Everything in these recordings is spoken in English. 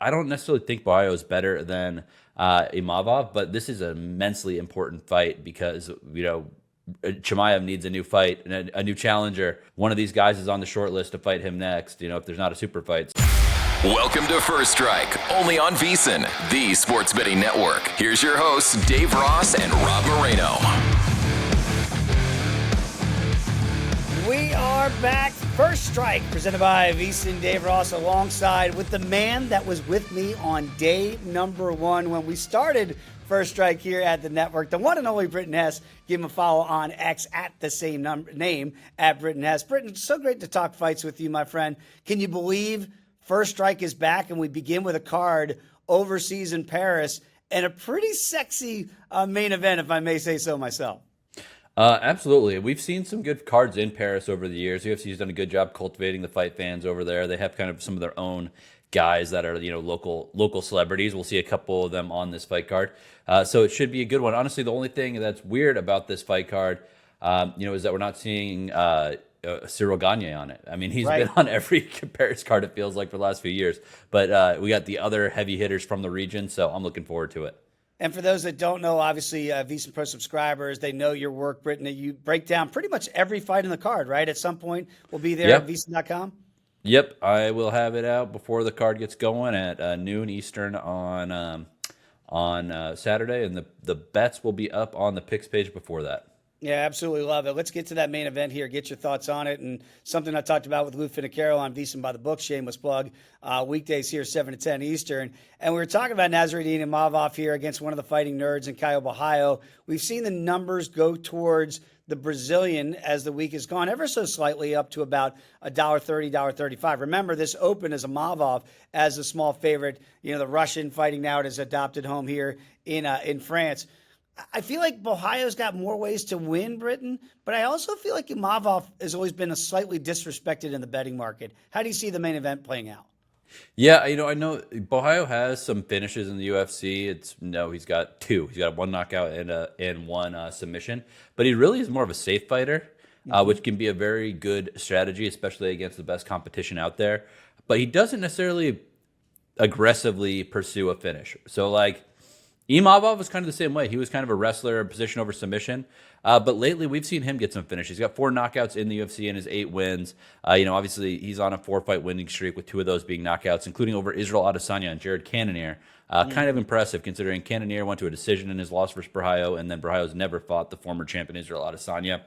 I don't necessarily think Borralho is better than Imavov, but this is an immensely important fight because, Chimaev needs a new fight and a new challenger. One of these guys is on the short list to fight him next, if there's not a super fight. Welcome to First Strike, only on VSiN, the sports betting network. Here's your hosts, Dave Ross and Rob Moreno. We are back. First Strike, presented by VSiN. Dave Ross alongside with the man that was with me on day number one when we started First Strike here at the network, the one and only Britton Hess. Give him a follow on X at the same name, at Britton Hess. Britton, it's so great to talk fights with you, my friend. Can you believe First Strike is back, and we begin with a card overseas in Paris and a pretty sexy main event, if I may say so myself? Absolutely. We've seen some good cards in Paris over the years. UFC's done a good job cultivating the fight fans over there. They have kind of some of their own guys that are, local celebrities. We'll see a couple of them on this fight card. So it should be a good one. Honestly, the only thing that's weird about this fight card, is that we're not seeing Cyril Gagne on it. I mean, he's been on every Paris card, it feels like, for the last few years. But we got the other heavy hitters from the region, so I'm looking forward to it. And for those that don't know, obviously, VSiN Pro subscribers, they know your work, Britton. You break down pretty much every fight in the card, right? At some point, we'll be there at VSiN.com. Yep, I will have it out before the card gets going at noon Eastern on Saturday, and the bets will be up on the picks page before that. Yeah, absolutely love it. Let's get to that main event here. Get your thoughts on it. And something I talked about with Lou Finicaro on VSiN by the Book, shameless plug, weekdays here, 7 to 10 Eastern. And we were talking about Nassourdine Imavov here against one of the fighting nerds in Caio Borralho. We've seen the numbers go towards the Brazilian as the week has gone ever so slightly up to about $1.30, $1.35. Remember, this opened as Imavov as a small favorite. The Russian fighting now it is adopted home here in France. I feel like Borralho's got more ways to win, Britton, but I also feel like Imavov has always been a slightly disrespected in the betting market. How do you see the main event playing out? Yeah, I know Borralho has some finishes in the UFC. He's got two. He's got one knockout and one submission, but he really is more of a safe fighter, which can be a very good strategy, especially against the best competition out there. But he doesn't necessarily aggressively pursue a finish. So, Imavov was kind of the same way. He was kind of a wrestler, position over submission. But lately, we've seen him get some finish. He's got 4 knockouts in the UFC in his 8 wins. Obviously, he's on a 4-fight winning streak with 2 of those being knockouts, including over Israel Adesanya and Jared Cannonier. Kind of impressive considering Cannonier went to a decision in his loss versus Borralho, and then Borralho's never fought the former champion Israel Adesanya.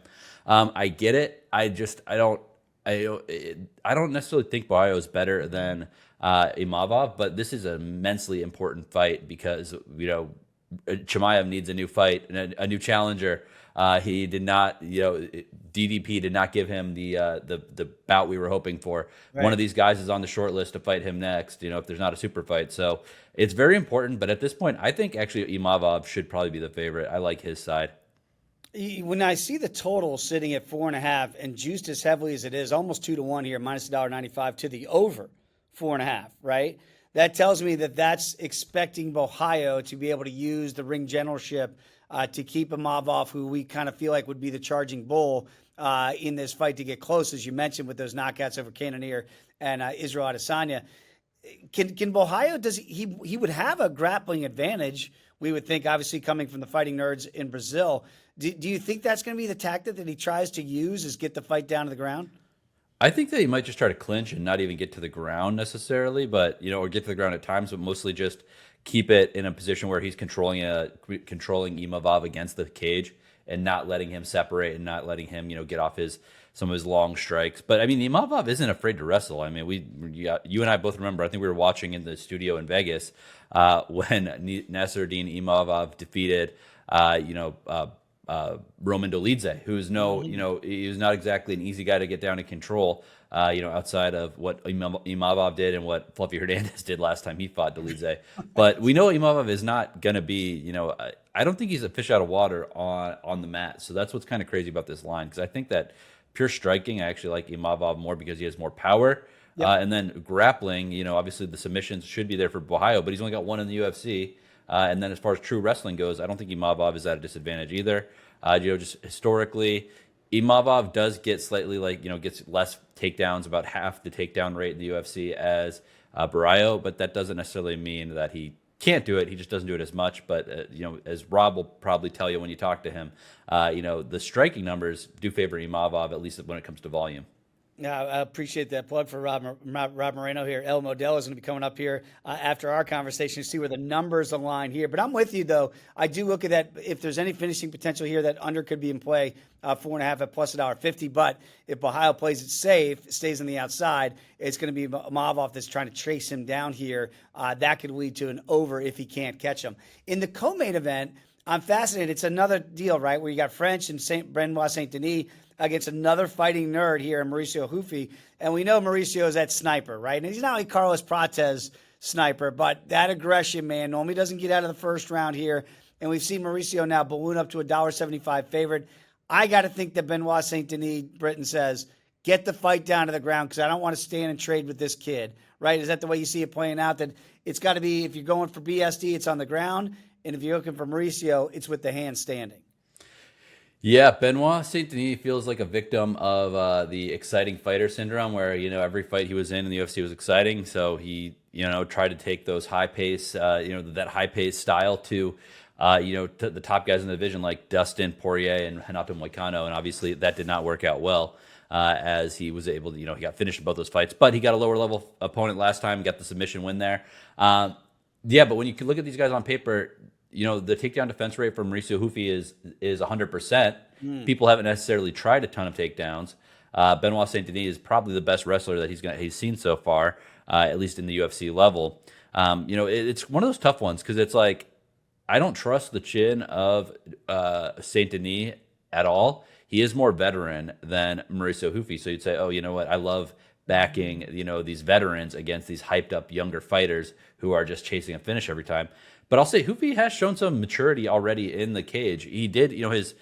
I get it. I don't necessarily think Borralho is better than Imavov, but this is an immensely important fight because Chimaev needs a new fight and a new challenger. He did not, DDP did not give him the bout we were hoping for. Right. One of these guys is on the short list to fight him next, if there's not a super fight. So it's very important. But at this point, I think actually Imavov should probably be the favorite. I like his side. When I see the total sitting at 4.5 and juiced as heavily as it is, almost 2-1 here, minus $1.95 to the over 4.5, right? That tells me that that's expecting Borralho to be able to use the ring generalship to keep Imavov, who we kind of feel like would be the charging bull in this fight, to get close, as you mentioned, with those knockouts over Cannonier and Israel Adesanya. Can Borralho, he would have a grappling advantage, we would think, obviously coming from the fighting nerds in Brazil. Do you think that's going to be the tactic that he tries to use, is get the fight down to the ground? I think that he might just try to clinch and not even get to the ground necessarily, but or get to the ground at times, but mostly just keep it in a position where he's controlling Imavov against the cage and not letting him separate and not letting him get off some of his long strikes. But I mean, Imavov isn't afraid to wrestle. I mean, you and I both remember. I think we were watching in the studio in Vegas when Nassourdine Imavov defeated Roman Dolidze, who's he was not exactly an easy guy to get down and control, outside of what Imavov did and what Fluffy Hernandez did last time he fought Dolidze. But we know Imavov is not going to be, I don't think he's a fish out of water on the mat. So that's what's kind of crazy about this line, because I think that pure striking, I actually like Imavov more because he has more power. Yep. And then grappling, obviously the submissions should be there for Borralho, but he's only got one in the UFC. And then as far as true wrestling goes, I don't think Imavov is at a disadvantage either. Just historically, Imavov does get slightly gets less takedowns, about half the takedown rate in the UFC as Borralho, but that doesn't necessarily mean that he can't do it. He just doesn't do it as much. But as Rob will probably tell you when you talk to him, the striking numbers do favor Imavov, at least when it comes to volume. Yeah, I appreciate that plug for Rob Moreno here. El Modelo is going to be coming up here after our conversation to see where the numbers align here. But I'm with you, though. I do look at that. If there's any finishing potential here, that under could be in play, 4.5 at plus $1.50. But if Borralho plays it safe, stays on the outside, it's going to be Imavov that's trying to chase him down here. That could lead to an over if he can't catch him. In the co-main event, I'm fascinated. It's another deal, right, where you got French and Benoit Saint-Denis against another fighting nerd here in Mauricio Hufi. And we know Mauricio is that sniper, right? And he's not like Carlos Prates sniper, but that aggression, man, normally doesn't get out of the first round here. And we've seen Mauricio now balloon up to $1.75 favorite. I got to think that Benoit Saint-Denis, Britton says, get the fight down to the ground because I don't want to stand and trade with this kid, right? Is that the way you see it playing out? That it's got to be, if you're going for BSD, it's on the ground. And if you're looking for Mauricio, it's with the hand standing. Yeah, Benoit Saint-Denis feels like a victim of the exciting fighter syndrome where, every fight he was in the UFC was exciting. So he, tried to take those high pace, that high pace style to the top guys in the division like Dustin Poirier and Renato Moicano. And obviously that did not work out well as he was able to, he got finished in both those fights. But he got a lower level opponent last time, got the submission win there. But when you can look at these guys on paper, the takedown defense rate for Mauricio Hufi is 100%. People haven't necessarily tried a ton of takedowns. Benoit Saint-Denis is probably the best wrestler that he's seen so far, at least in the UFC level. It's one of those tough ones because it's like I don't trust the chin of Saint-Denis at all. He is more veteran than Mauricio Hufi. So you'd say, oh, you know what? I love backing these veterans against these hyped up younger fighters who are just chasing a finish every time. But I'll say Hufi has shown some maturity already in the cage. He did, his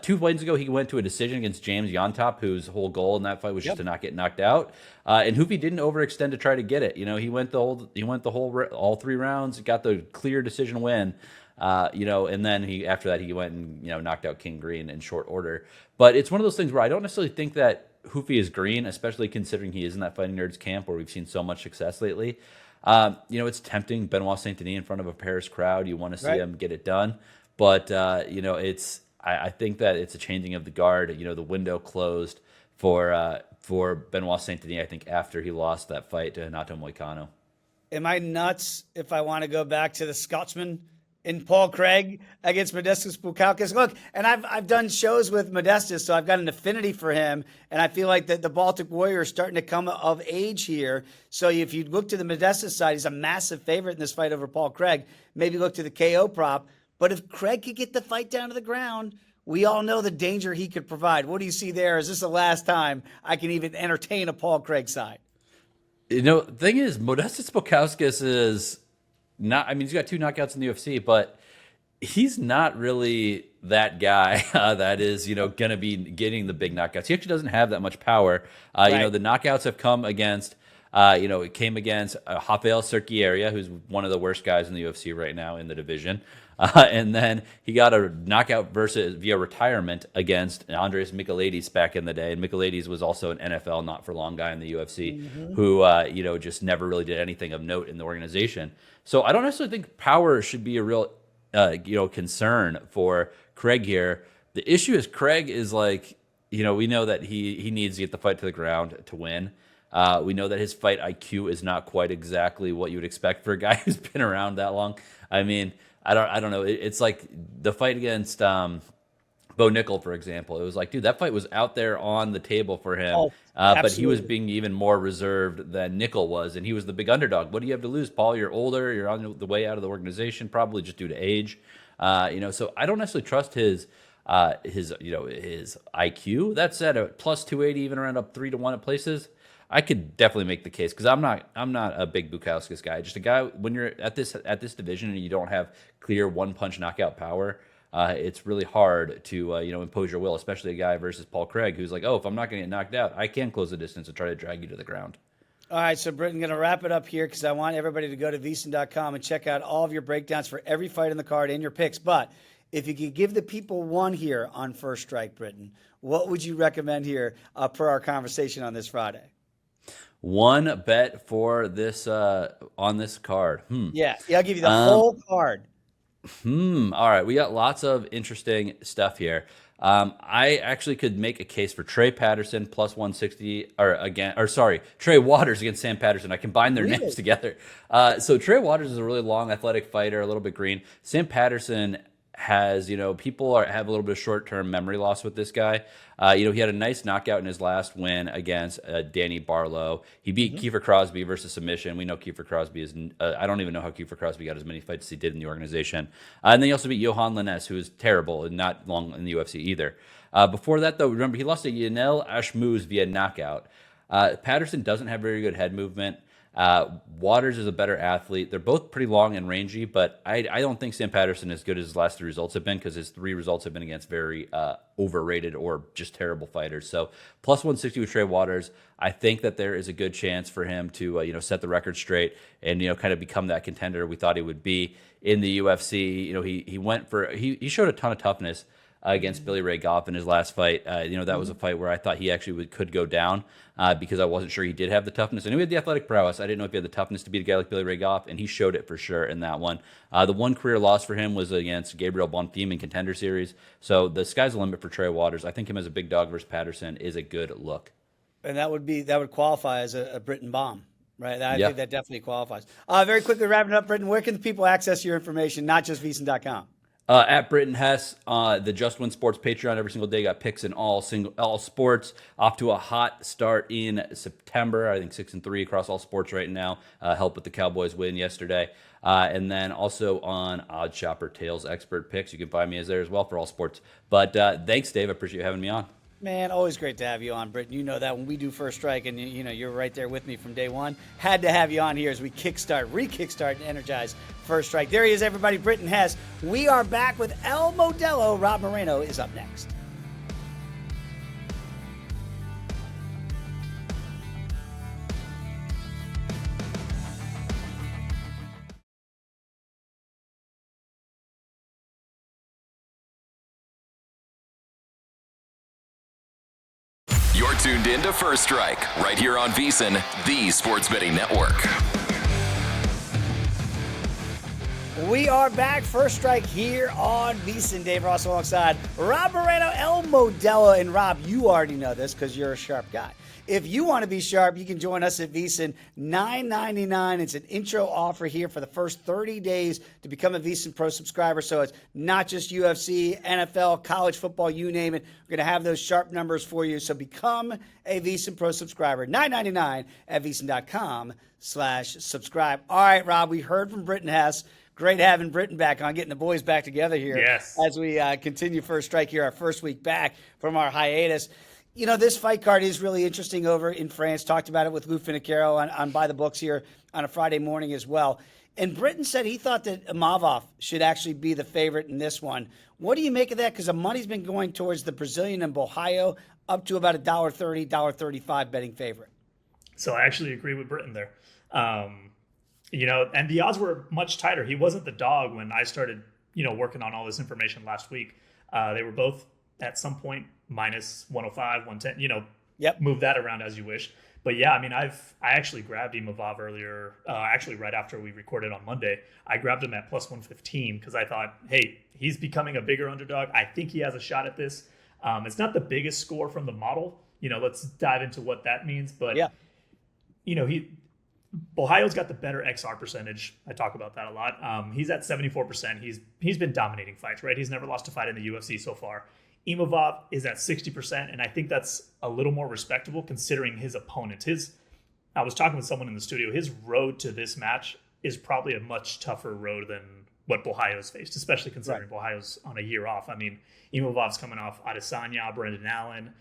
2 fights ago, he went to a decision against James Yontop, whose whole goal in that fight was just to not get knocked out. And Hufi didn't overextend to try to get it. He went all 3 rounds, got the clear decision win. And then after that he went and knocked out King Green in short order. But it's one of those things where I don't necessarily think that Hufi is green, especially considering he is in that Fighting Nerds camp where we've seen so much success lately. It's tempting Benoit Saint-Denis in front of a Paris crowd. You want to see him get it done. But, I think that it's a changing of the guard. The window closed for Benoit Saint-Denis, I think, after he lost that fight to Renato Moicano. Am I nuts if I want to go back to the Scotsman in Paul Craig against Modestas Bukauskas? Look, and I've done shows with Modestas, so I've got an affinity for him, and I feel like the Baltic Warrior is starting to come of age here. So if you look to the Modestas side, he's a massive favorite in this fight over Paul Craig. Maybe look to the KO prop. But if Craig could get the fight down to the ground, we all know the danger he could provide. What do you see there? Is this the last time I can even entertain a Paul Craig side? The thing is, Modestas Bukauskas is not, he's got 2 knockouts in the UFC, but he's not really that guy that is, going to be getting the big knockouts. He actually doesn't have that much power. The knockouts have come against, it came against Rafael Cerqueira, who's one of the worst guys in the UFC right now in the division. And then he got a knockout via retirement against Andres Michailidis back in the day. And Michailidis was also an NFL not-for-long guy in the UFC who, just never really did anything of note in the organization. So I don't necessarily think power should be a real, concern for Craig here. The issue is Craig is like, we know that he needs to get the fight to the ground to win. We know that his fight IQ is not quite exactly what you would expect for a guy who's been around that long. I don't know. It's like the fight against Bo Nickel, for example. It was like, dude, that fight was out there on the table for him. But he was being even more reserved than Nickel was, and he was the big underdog. What do you have to lose, Paul? You're older. You're on the way out of the organization, probably just due to age. So I don't necessarily trust his IQ. That said, at plus 280, even around up 3-1 at places, I could definitely make the case because I'm not a big Bukauskas guy. Just a guy when you're at this division and you don't have clear one-punch knockout power, it's really hard to impose your will, especially a guy versus Paul Craig who's like, oh, if I'm not going to get knocked out, I can close the distance and try to drag you to the ground. All right, so Britton, going to wrap it up here because I want everybody to go to VSiN.com and check out all of your breakdowns for every fight in the card and your picks. But if you could give the people one here on First Strike, Britton, what would you recommend here per our conversation on this Friday? One bet for this on this card. Yeah, I'll give you the whole card. All right, we got lots of interesting stuff here. I actually could make a case for Trey Patterson plus 160, Trey Waters against Sam Patterson. I combined their names together. So Trey Waters is a really long, athletic fighter, a little bit green. Sam Patterson has, people have a little bit of short-term memory loss with this guy. He had a nice knockout in his last win against Danny Barlow. He beat Kiefer Crosby versus submission. We know Kiefer Crosby is, I don't even know how Kiefer Crosby got as many fights as he did in the organization. And then he also beat Johan Linnes, who is terrible and not long in the UFC either. Before that, though, remember, he lost to Yanel Ashmouz via knockout. Patterson doesn't have very good head movement. Waters is a better athlete. They're both pretty long and rangy, but I don't think Sam Patterson is as good as his last 3 results have been, because his 3 results have been against very overrated or just terrible fighters. So plus 160 with Trey Waters, I think that there is a good chance for him to set the record straight and kind of become that contender we thought he would be in the UFC. He showed a ton of toughness against Billy Ray Goff in his last fight. That was a fight where I thought he actually could go down because I wasn't sure he did have the toughness. I knew he had the athletic prowess. I didn't know if he had the toughness to beat a guy like Billy Ray Goff, and he showed it for sure in that one. The one career loss for him was against Gabriel Bonfim in Contender Series. So the sky's the limit for Trey Waters. I think him as a big dog versus Patterson is a good look. And that would qualify as a Britton bomb. Right, I think that definitely qualifies. Very quickly wrapping up, Britton, where can the people access your information, not just VSiN.com? At Britton Hess, the Just Win Sports Patreon every single day got picks in all sports. Off to a hot start in September. I think 6-3 across all sports right now. Helped with the Cowboys win yesterday. And then also on Odd Shopper Tails Expert Picks. You can find me as there as well for all sports. But thanks, Dave. I appreciate you having me on. Man, always great to have you on, Britton. You know that when we do First Strike, and you're right there with me from day one. Had to have you on here as we re-kickstart, and energize First Strike. There he is, everybody, Britton Hess. We are back with El Modelo. Rob Moreno is up next. You're tuned in to First Strike, right here on VSiN, the Sports Betting Network. We are back, First Strike here on VSiN. Dave Ross alongside Rob Moreno, El Modelo. And Rob, you already know this because you're a sharp guy. If you want to be sharp, you can join us at VSiN, $9.99. It's an intro offer here for the first 30 days to become a VSiN Pro subscriber. So it's not just UFC, NFL, college football, you name it. We're going to have those sharp numbers for you. So become a VSiN Pro subscriber, $9.99 at VSiN.com/subscribe. All right, Rob, we heard from Britton Hess. Great having Britton back on, getting the boys back together here. Yes. As we continue First Strike here, our first week back from our hiatus. This fight card is really interesting over in France. Talked about it with Lou Finicaro on By the Books here on a Friday morning as well. And Britton said he thought that Imavov should actually be the favorite in this one. What do you make of that? Because the money's been going towards the Brazilian and Borralho up to about $1.30, $1.35 betting favorite. So I actually agree with Britton there. And the odds were much tighter. He wasn't the dog when I started, working on all this information last week. They were both at some point minus 105, 110, move that around as you wish. But yeah, I actually grabbed Imavov earlier, actually right after we recorded on Monday. I grabbed him at plus 115 because I thought, hey, he's becoming a bigger underdog. I think he has a shot at this. It's not the biggest score from the model. Let's dive into what that means. But, yeah. Borralho's got the better XR percentage. I talk about that a lot. He's at 74%. He's been dominating fights, right? He's never lost a fight in the UFC so far. Imavov is at 60%, and I think that's a little more respectable considering his opponent. I was talking with someone in the studio. His road to this match is probably a much tougher road than what Borralho's faced, especially considering Borralho's on a year off. Imavov's coming off Adesanya, Brendan Allen,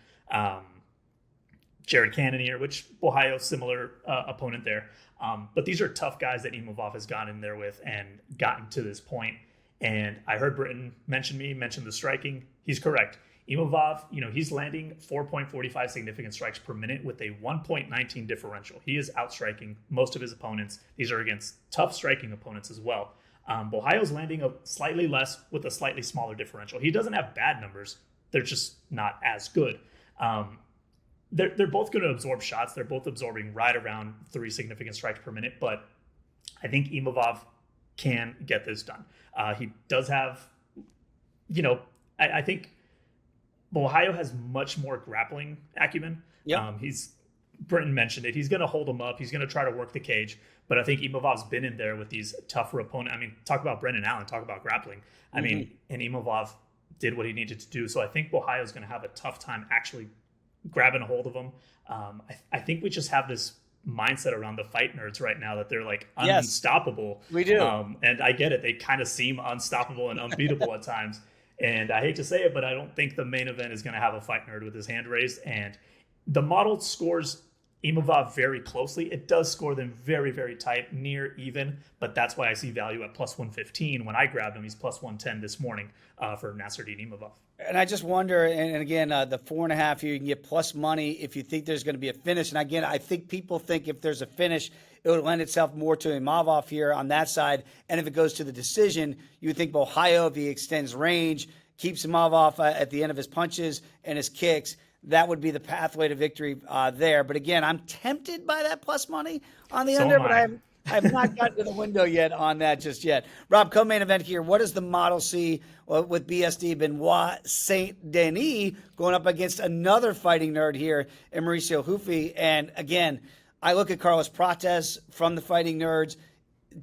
Jared Cannonier, which Borralho, similar opponent there. But these are tough guys that Imavov has gone in there with and gotten to this point. And I heard Britton mention the striking. He's correct. Imavov, he's landing 4.45 significant strikes per minute with a 1.19 differential. He is outstriking most of his opponents. These are against tough striking opponents as well. Borralho's landing slightly less with a slightly smaller differential. He doesn't have bad numbers. They're just not as good. they're both going to absorb shots. They're both absorbing right around 3 significant strikes per minute, but I think Imavov can get this done. He does have, I think Borralho has much more grappling acumen. Yep. Britton mentioned it. He's going to hold him up. He's going to try to work the cage. But I think Imavov's been in there with these tougher opponents. I mean, talk about Brendan Allen, talk about grappling. I mean, and Imavov did what he needed to do. So I think Borralho is going to have a tough time actually grabbing a hold of him. I think we just have this mindset around the fight nerds right now that they're like unstoppable. We do. And I get it. They kind of seem unstoppable and unbeatable at times. And I hate to say it, but I don't think the main event is going to have a fight nerd with his hand raised. And the model scores Imavov very closely. It does score them very, very tight, near even, but that's why I see value at plus 115. When I grabbed him, he's plus 110 this morning for Nassourdine Imavov. And I just wonder, and again, the 4.5 here, you can get plus money if you think there's going to be a finish. And again, I think people think if there's a finish, it would lend itself more to Imavov here on that side. And if it goes to the decision, you would think Borralho, if he extends range, keeps Imavov at the end of his punches and his kicks, that would be the pathway to victory there. But again, I'm tempted by that plus money on the under, but I have not gotten to the window yet on that just yet. Rob, co-main event here. What does the model see with BSD Benoit Saint Denis going up against another fighting nerd here in Mauricio Hufi? And again, I look at Carlos Prates from the fighting nerds,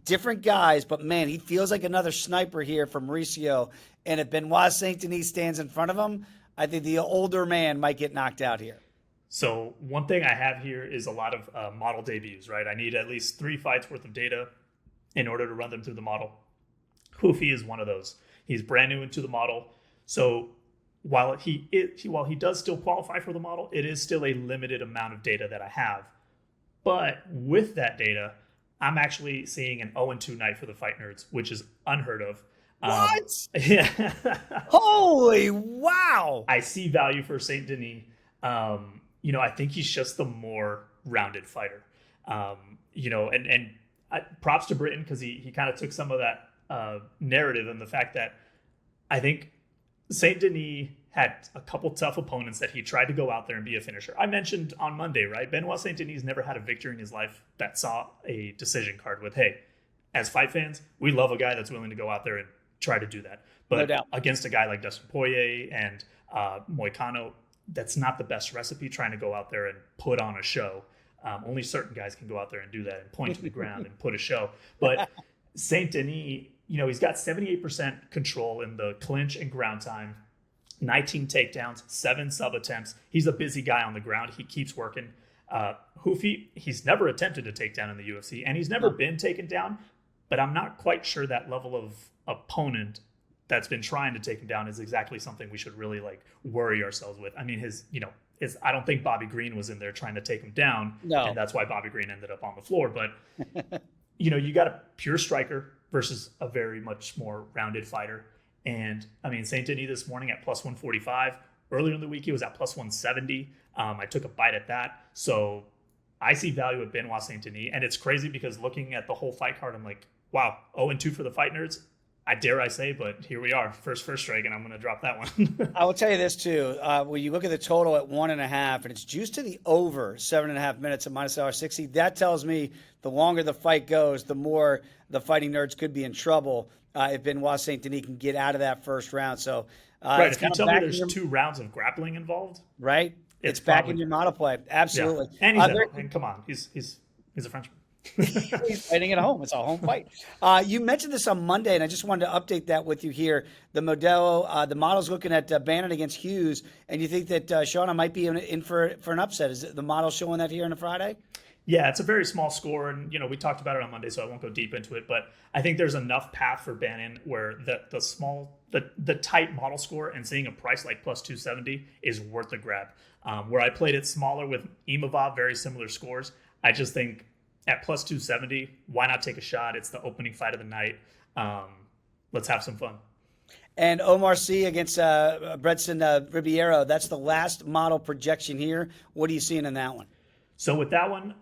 different guys, but man, he feels like another sniper here for Mauricio. And if Benoit Saint Denis stands in front of him, I think the older man might get knocked out here. So one thing I have here is a lot of model debuts, right? I need at least 3 fights worth of data in order to run them through the model. Hufi is one of those. He's brand new into the model. So while he does still qualify for the model, it is still a limited amount of data that I have. But with that data, I'm actually seeing an 0-2 night for the fight nerds, which is unheard of. What? Yeah. Holy wow. I see value for Saint Denis. I think he's just the more rounded fighter. And props to Britton because he kind of took some of that narrative and the fact that I think Saint Denis had a couple tough opponents that he tried to go out there and be a finisher. I mentioned on Monday, right? Benoit Saint Denis never had a victory in his life that saw a decision card with, hey, as fight fans, we love a guy that's willing to go out there and try to do that. But no doubt. Against a guy like Dustin Poirier and Moicano, that's not the best recipe, trying to go out there and put on a show. Only certain guys can go out there and do that and point to the ground and put a show. But Saint Denis, he's got 78% control in the clinch and ground time, 19 takedowns, 7 sub attempts. He's a busy guy on the ground. He keeps working. Hufi, he's never attempted to take down in the UFC, and he's never been taken down. But I'm not quite sure that level of opponent that's been trying to take him down is exactly something we should really worry ourselves with. I mean, I don't think Bobby Green was in there trying to take him down. No. And that's why Bobby Green ended up on the floor. But, you got a pure striker versus a very much more rounded fighter. And I mean, Saint Denis this morning at plus 145. Earlier in the week, he was at plus 170. I took a bite at that. So I see value at Benoit Saint Denis. And it's crazy because looking at the whole fight card, I'm like, wow, 0-2 for the fight nerds. I dare I say, but here we are, first strike, and I'm going to drop that one. I will tell you this too. When you look at the total at 1.5, and it's juiced to the over 7.5 minutes at minus $1.60, that tells me the longer the fight goes, the more the fighting nerds could be in trouble if Benoit Saint Denis can get out of that first round. So, right, if you tell me there's 2 rounds of grappling involved, right, it's back in your model play. Absolutely, yeah. And come on, he's a Frenchman. He's fighting at home. It's a home fight. You mentioned this on Monday, and I just wanted to update that with you here. The Modelo, the model's looking at Bannon against Hughes, and you think that Shauna might be in for an upset. Is the model showing that here on a Friday? Yeah, it's a very small score, and we talked about it on Monday, so I won't go deep into it. But I think there's enough path for Bannon where the tight model score and seeing a price like plus 270 is worth the grab. Where I played it smaller with Imavov, very similar scores. I just think at plus 270, why not take a shot? It's the opening fight of the night. Let's have some fun. And Omar C against Bretson Ribeiro. That's the last model projection here. What are you seeing in that one? So with that one,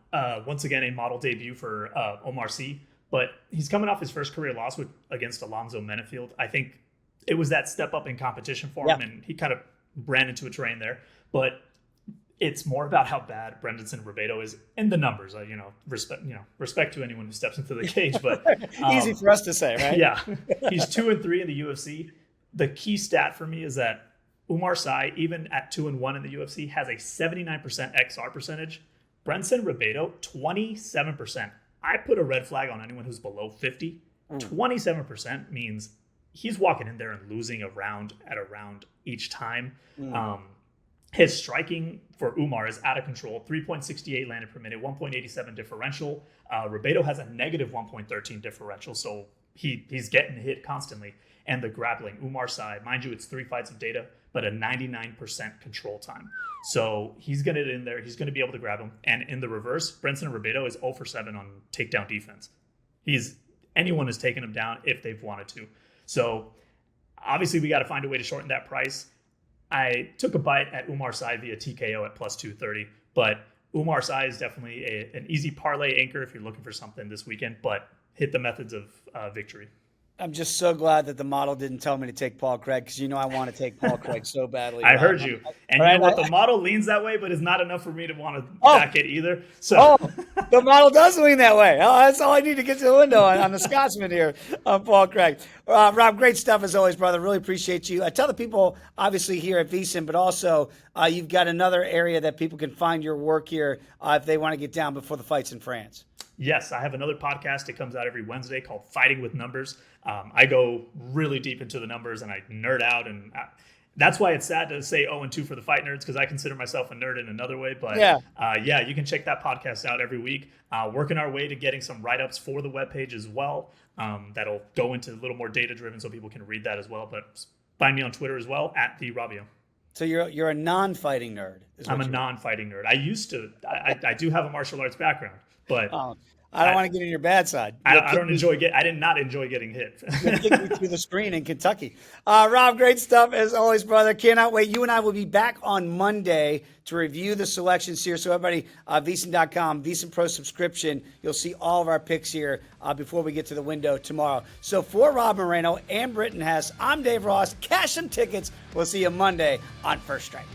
once again, a model debut for Omar C. But he's coming off his first career loss against Alonzo Menefield. I think it was that step up in competition for him, and he kind of ran into a terrain there. But it's more about how bad Brendan Roberto is in the numbers. Respect to anyone who steps into the cage, but easy for us to say, right? Yeah, he's 2-3 in the UFC. The key stat for me is that Umar Sy, even at 2-1 in the UFC, has a 79% XR percentage. Brendan Roberto, 27%. I put a red flag on anyone who's below 50. 27% means he's walking in there and losing a round each time. His striking for Umar is out of control. 3.68 landed per minute, 1.87 differential. Roberto has a negative 1.13 differential, so he's getting hit constantly. And the grappling, Umar Sy, mind you, it's 3 fights of data, but a 99% control time. So he's going to get in there. He's going to be able to grab him. And in the reverse, Brendan Roberto is 0 for 7 on takedown defense. Anyone has taken him down if they've wanted to. So obviously we got to find a way to shorten that price. I took a bite at Umar Sy via TKO at plus 230, but Umar Sy is definitely an easy parlay anchor if you're looking for something this weekend, but hit the methods of victory. I'm just so glad that the model didn't tell me to take Paul Craig, because I want to take Paul Craig so badly. I heard you. And you know what? The model leans that way, but it's not enough for me to want to back it either. So the model does lean that way. Oh, that's all I need to get to the window on the Scotsman here, Paul Craig. Rob, great stuff as always, brother. Really appreciate you. Tell the people, obviously, here at VSiN, but also you've got another area that people can find your work here if they want to get down before the fights in France. Yes, I have another podcast. It comes out every Wednesday called Fighting with Numbers. I go really deep into the numbers and I nerd out. And that's why it's sad to say 0-2 for the fight nerds, because I consider myself a nerd in another way. But you can check that podcast out every week. Working our way to getting some write-ups for the webpage as well. That'll go into a little more data-driven so people can read that as well. But find me on Twitter as well, @TheRobio. So you're a non-fighting nerd. I'm a non-fighting nerd. I used to. I do have a martial arts background. But I don't want to get in your bad side. I did not enjoy getting hit. Kick me through the screen in Kentucky. Rob, great stuff as always, brother. Cannot wait. You and I will be back on Monday to review the selections here. So everybody, VSiN.com, VSiN Pro subscription. You'll see all of our picks here before we get to the window tomorrow. So for Rob Moreno and Britton Hess, I'm Dave Ross. Cash some tickets. We'll see you Monday on First Strike.